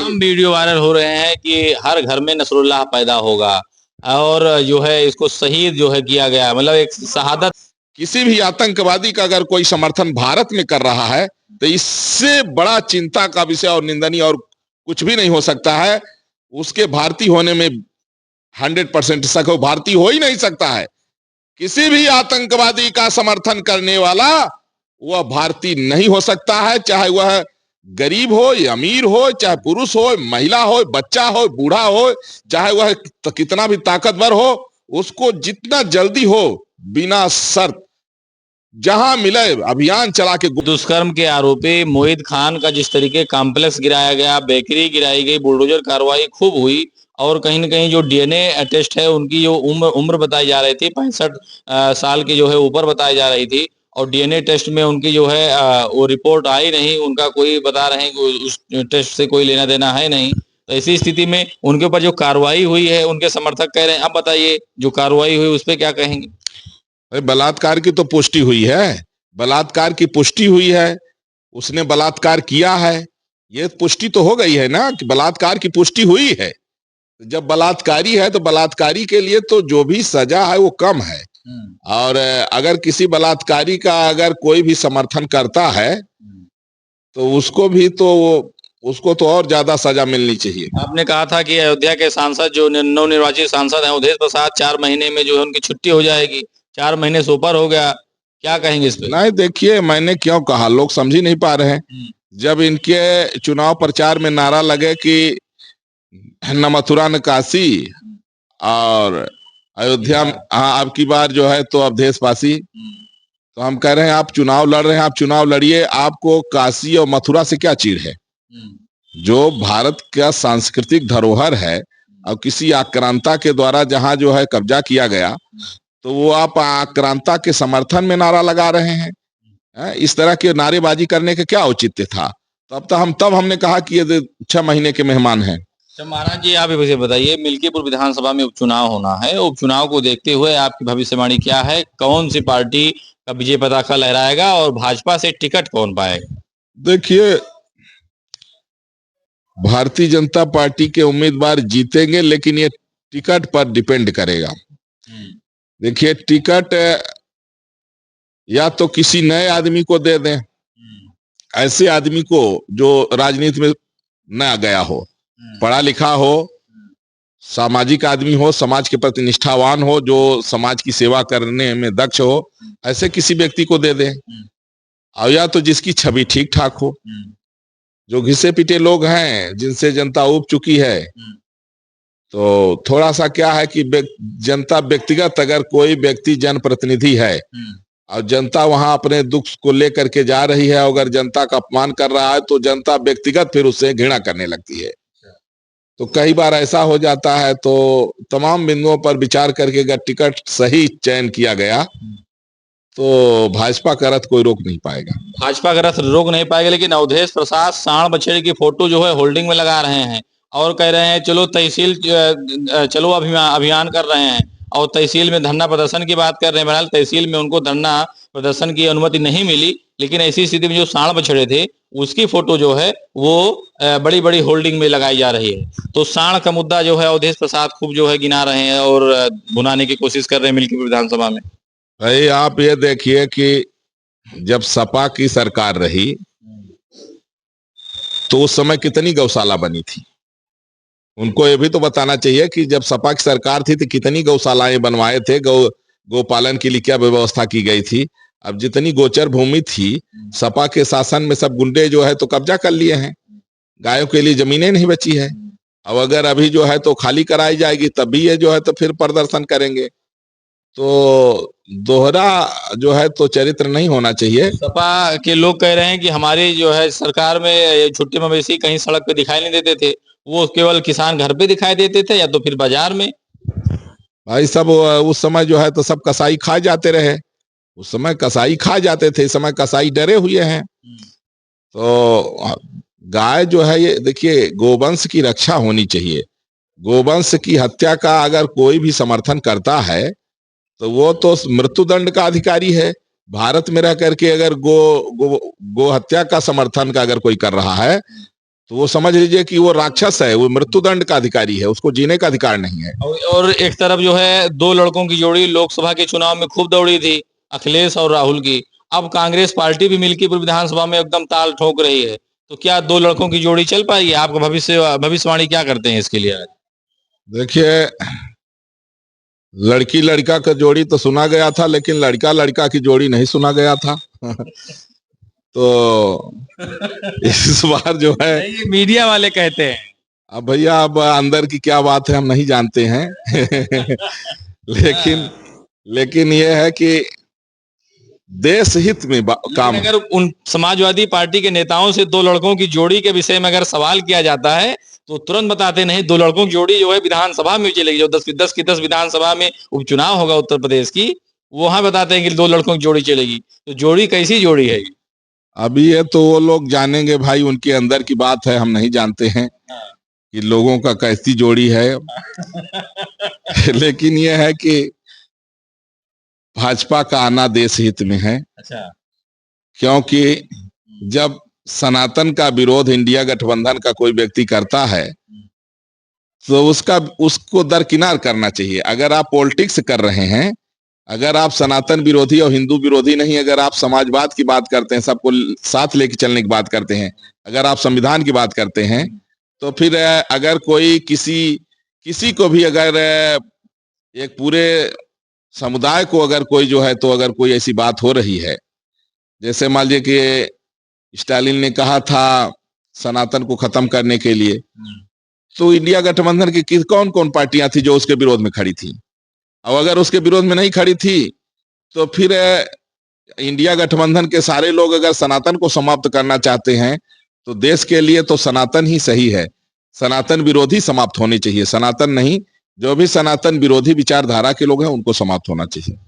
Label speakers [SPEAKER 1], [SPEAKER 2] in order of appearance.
[SPEAKER 1] तमाम video viral हो रहे हैं कि हर घर में नसरुल्लाह पैदा होगा और जो है इसको शहीद जो है किया गया, मतलब एक शहादत।
[SPEAKER 2] किसी भी आतंकवादी का अगर कोई समर्थन भारत में कर रहा है तो इससे बड़ा चिंता का विषय और निंदनीय और कुछ भी नहीं हो सकता है। उसके भारतीय होने में 100% शक हो, भारतीय हो ही नहीं सकता है। किसी भी आतंकवादी का समर्थन करने वाला वह भारतीय नहीं हो सकता है, चाहे वह गरीब हो या अमीर हो, चाहे पुरुष हो, महिला हो, बच्चा हो, बूढ़ा हो, चाहे वह कितना भी ताकतवर हो, उसको जितना जल्दी हो बिना शर्त जहां मिले अभियान चला के।
[SPEAKER 1] दुष्कर्म के आरोपी मोहित खान का जिस तरीके कॉम्प्लेक्स गिराया गया, बेकरी गिराई गई, बुलडोजर कार्रवाई खूब हुई और कहीं न कहीं जो डीएनए टेस्ट है उनकी जो उम्र बताई जा रही थी 65 साल की जो है ऊपर बताई जा रही थी और डीएनए टेस्ट में उनकी जो है वो रिपोर्ट आई नहीं, उनका कोई बता रहे हैं कि उस टेस्ट से कोई लेना देना है नहीं। तो ऐसी स्थिति में उनके ऊपर जो कार्रवाई हुई है, उनके समर्थक कह रहे हैं, अब बताइए जो कार्रवाई हुई उस पर क्या कहेंगे?
[SPEAKER 2] बलात्कार की तो पुष्टि हुई है, बलात्कार की पुष्टि हुई है, उसने बलात्कार किया है, ये पुष्टि तो हो गई है ना कि बलात्कार की पुष्टि हुई है। जब बलात्कारी है तो बलात्कारी के लिए तो जो भी सजा है वो कम है। और अगर किसी बलात्कारी का अगर कोई भी समर्थन करता है तो उसको तो और ज्यादा सजा मिलनी चाहिए।
[SPEAKER 1] आपने कहा था कि अयोध्या के सांसद जो नवनिर्वाचित सांसद हैं अवधेश प्रसाद 4 महीने में जो है उनकी छुट्टी हो जाएगी, 4 महीने से ऊपर हो गया, क्या कहेंगे इस पे?
[SPEAKER 2] नहीं, देखिए मैंने क्यों कहा, लोग समझ ही नहीं पा रहे हैं। जब इनके चुनाव प्रचार में नारा लगे कि न मथुरा न काशी और अयोध्या में हाँ अब की बार जो है तो अवधेश पासी, तो हम कह रहे हैं आप चुनाव लड़ रहे हैं, आप चुनाव लड़िए, आपको काशी और मथुरा से क्या चीड़ है? जो भारत का सांस्कृतिक धरोहर है और किसी आक्रांता के द्वारा जहां जो है कब्जा किया गया, तो वो आप आक्रांता के समर्थन में नारा लगा रहे हैं। इस तरह के नारेबाजी करने का क्या औचित्य था? तब हमने कहा कि ये 6 महीने के मेहमान हैं।
[SPEAKER 1] तो महाराज जी आप मुझे बताइए, मिल्कीपुर विधानसभा में उपचुनाव होना है, उपचुनाव को देखते हुए आपकी भविष्यवाणी क्या है? कौन सी पार्टी का विजय पताका लहराएगा और भाजपा से टिकट कौन पाएगा?
[SPEAKER 2] देखिए, भारतीय जनता पार्टी के उम्मीदवार जीतेंगे, लेकिन ये टिकट पर डिपेंड करेगा। देखिए, टिकट या तो किसी नए आदमी को दे दें, ऐसे आदमी को जो राजनीति में न गया हो, पढ़ा लिखा हो, सामाजिक आदमी हो, समाज के प्रति निष्ठावान हो, जो समाज की सेवा करने में दक्ष हो, ऐसे किसी व्यक्ति को दे दें। और या तो जिसकी छवि ठीक ठाक हो, जो घिसे पिटे लोग हैं जिनसे जनता ऊब चुकी है, तो थोड़ा सा क्या है कि जनता व्यक्तिगत अगर कोई व्यक्ति जनप्रतिनिधि है और जनता वहां अपने दुख को लेकर के जा रही है, अगर जनता का अपमान कर रहा है तो जनता व्यक्तिगत फिर उससे घृणा करने लगती है। तो कई बार ऐसा हो जाता है। तो तमाम बिंदुओं पर विचार करके अगर टिकट सही चयन किया गया तो भाजपा का रथ कोई रोक नहीं पाएगा।
[SPEAKER 1] भाजपा का रथ रोक नहीं पाएगा, लेकिन अवधेश प्रसाद सांड बछड़े की फोटो जो है होल्डिंग में लगा रहे हैं और कह रहे हैं चलो तहसील चलो अभियान कर रहे हैं और तहसील में धरना प्रदर्शन की बात कर रहे हैं। बहरहाल तहसील में उनको धरना प्रदर्शन की अनुमति नहीं मिली, लेकिन ऐसी स्थिति में जो सांड बछड़े थे उसकी फोटो जो है वो बड़ी बड़ी होल्डिंग में लगाई जा रही है। तो सांड का मुद्दा जो है अवधेश प्रसाद खूब जो है गिना रहे हैं और भुनाने की कोशिश कर रहे हैं मिल्कीपुर विधानसभा में।
[SPEAKER 2] भाई आप ये देखिए कि जब सपा की सरकार रही तो उस समय कितनी गौशाला बनी थी। उनको ये भी तो बताना चाहिए कि जब सपा की सरकार थी तो कितनी गौशालाएं बनवाए थे, गोपालन के लिए क्या व्यवस्था की गई थी। अब जितनी गोचर भूमि थी सपा के शासन में सब गुंडे जो है तो कब्जा कर लिए हैं, गायों के लिए जमीनें नहीं बची है। अब अगर अभी जो है तो खाली कराई जाएगी तब भी ये जो है तो फिर प्रदर्शन करेंगे। तो दोहरा जो है तो चरित्र नहीं होना चाहिए।
[SPEAKER 1] सपा के लोग कह रहे हैं कि हमारी जो है सरकार में छुट्टी मवेशी कहीं सड़क पे दिखाई नहीं देते थे, वो केवल किसान घर पे दिखाई देते थे या तो फिर बाजार में।
[SPEAKER 2] भाई सब उस समय जो है तो सब कसाई खा जाते रहे, उस समय कसाई खा जाते थे, इस समय कसाई डरे हुए हैं। तो गाय जो है ये देखिए गोवंश की रक्षा होनी चाहिए। गोवंश की हत्या का अगर कोई भी समर्थन करता है तो वो तो मृत्युदंड का अधिकारी है। भारत में रह करके अगर गो हत्या का समर्थन का अगर कोई कर रहा है तो वो समझ लीजिए कि वो राक्षस है, वो मृत्युदंड का अधिकारी है, उसको जीने का अधिकार नहीं है।
[SPEAKER 1] और एक तरफ जो है दो लड़कों की जोड़ी लोकसभा के चुनाव में खूब दौड़ी थी, अखिलेश और राहुल की। अब कांग्रेस पार्टी भी मिल्कीपुर विधानसभा में एकदम ताल ठोक रही है। तो क्या दो लड़कों की जोड़ी चल पाएगी? आपका भविष्यवाणी क्या करते हैं इसके लिए?
[SPEAKER 2] देखिए, लड़की लड़का का जोड़ी तो सुना गया था, लेकिन लड़का लड़का की जोड़ी नहीं सुना गया था। तो इस बार जो है,
[SPEAKER 1] ये मीडिया वाले कहते हैं।
[SPEAKER 2] अब भैया, अब अंदर की क्या बात है हम नहीं जानते हैं। लेकिन ये है कि देश हित में काम।
[SPEAKER 1] अगर उन समाजवादी पार्टी के नेताओं से दो लड़कों की जोड़ी के विषय में अगर सवाल किया जाता है तो तुरंत बताते नहीं, दो लड़कों की जोड़ी जो है विधानसभा में चलेगी, जो 10 की 10 विधानसभा में उपचुनाव होगा उत्तर प्रदेश की, वहां बताते हैं कि दो लड़कों की जोड़ी चलेगी। तो जोड़ी कैसी जोड़ी है?
[SPEAKER 2] अभी ये तो वो लोग जानेंगे भाई, उनके अंदर की बात है, हम नहीं जानते हैं कि लोगों का कैसी जोड़ी है। लेकिन ये है कि भाजपा का आना देश हित में है।
[SPEAKER 1] अच्छा।
[SPEAKER 2] क्योंकि जब सनातन का विरोध इंडिया गठबंधन का कोई व्यक्ति करता है तो उसको दरकिनार करना चाहिए। अगर आप पॉलिटिक्स कर रहे हैं, अगर आप सनातन विरोधी और हिंदू विरोधी नहीं, अगर आप समाजवाद की बात करते हैं, सबको साथ लेके चलने की बात करते हैं, अगर आप संविधान की बात करते हैं, तो फिर अगर कोई किसी को भी अगर एक पूरे समुदाय को अगर कोई जो है, तो अगर कोई ऐसी बात हो रही है, जैसे मान लीजिए कि स्टालिन ने कहा था सनातन को खत्म करने के लिए, तो इंडिया गठबंधन की कौन कौन पार्टियां थी जो उसके विरोध में खड़ी थी? और अगर उसके विरोध में नहीं खड़ी थी तो फिर इंडिया गठबंधन के सारे लोग अगर सनातन को समाप्त करना चाहते हैं तो देश के लिए तो सनातन ही सही है। सनातन विरोधी समाप्त होने चाहिए, सनातन नहीं, जो भी सनातन विरोधी विचारधारा के लोग हैं उनको समाप्त होना चाहिए।